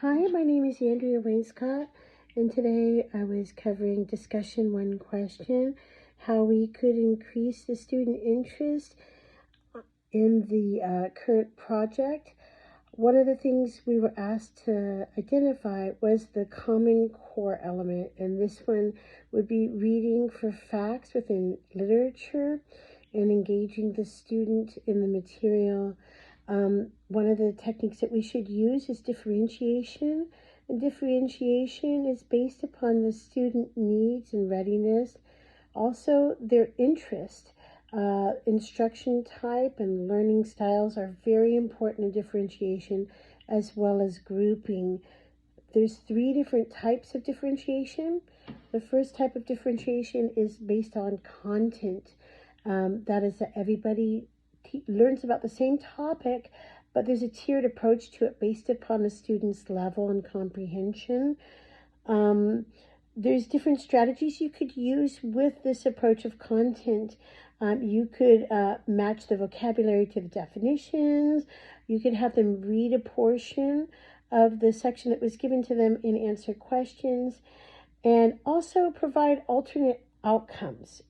Hi, my name is Andrea Wainscott, and today I was covering discussion one question, how we could increase the student interest in the current project. One of the things we were asked to identify was the common core element, and this one would be reading for facts within literature and engaging the student in the material. One of the techniques that we should use is differentiation, and differentiation is based upon the student needs and readiness, also their interest. Instruction type and learning styles are very important in differentiation, as well as grouping. There's three different types of differentiation. The first type of differentiation is based on content. That is that everybody learns about the same topic, but there's a tiered approach to it based upon the student's level and comprehension. There's different strategies you could use with this approach of content. You could match the vocabulary to the definitions. You could have them read a portion of the section that was given to them and answer questions, and also provide alternate outcomes.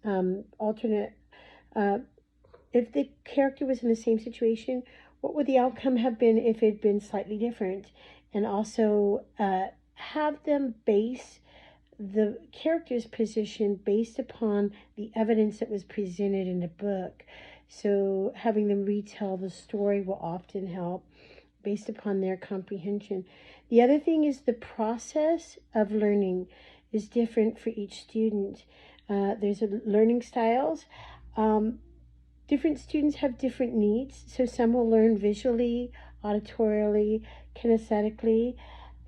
If the character was in the same situation, what would the outcome have been if it had been slightly different? And also have them base the character's position based upon the evidence that was presented in the book. So having them retell the story will often help based upon their comprehension. The other thing is the process of learning is different for each student. There's learning styles. Different students have different needs, so some will learn visually, auditorially, kinesthetically,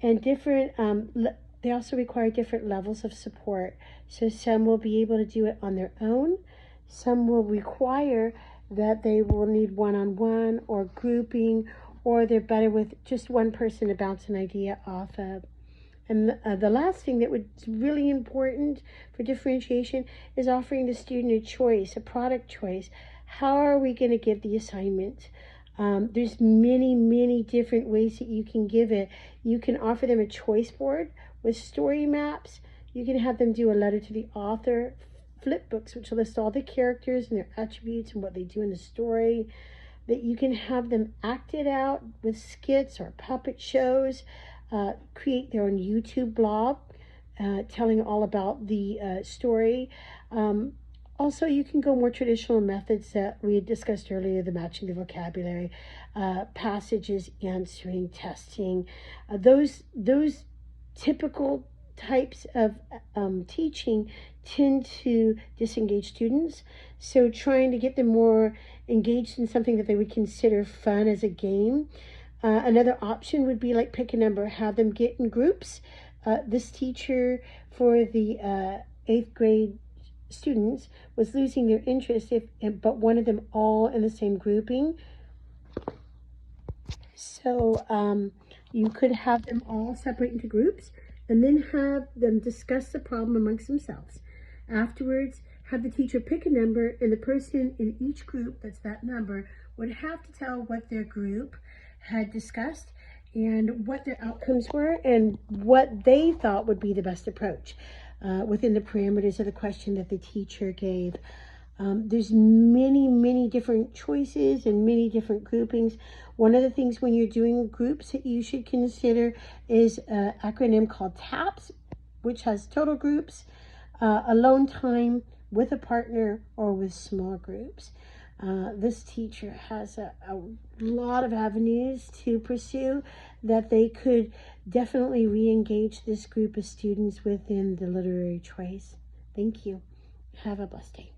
and they also require different levels of support. So some will be able to do it on their own. Some will require that they will need one-on-one or grouping, or they're better with just one person to bounce an idea off of. And the last thing that was really important for differentiation is offering the student a choice, a product choice. How are we going to give the assignment? There's many different ways that you can give it. You can offer them a choice board with story maps. You can have them do a letter to the author, flip books, which list all the characters and their attributes and what they do in the story. That you can have them act it out with skits or puppet shows, create their own YouTube blog, telling all about the story. Also, you can go more traditional methods that we had discussed earlier, the matching the vocabulary, passages, answering, testing. Those typical types of teaching tend to disengage students. So trying to get them more engaged in something that they would consider fun as a game. Another option would be like pick a number, have them get in groups. This teacher for the 8th grade students was losing their interest but wanted them all in the same grouping. So you could have them all separate into groups and then have them discuss the problem amongst themselves. Afterwards, have the teacher pick a number, and the person in each group that's that number would have to tell what their group had discussed and what their outcomes were and what they thought would be the best approach within the parameters of the question that the teacher gave. There's many different choices and many different groupings. One of the things when you're doing groups that you should consider is an acronym called TAPS, which has total groups, alone time, with a partner, or with small groups. This teacher has a lot of avenues to pursue that they could definitely re-engage this group of students within the literary choice. Thank you. Have a blessed day.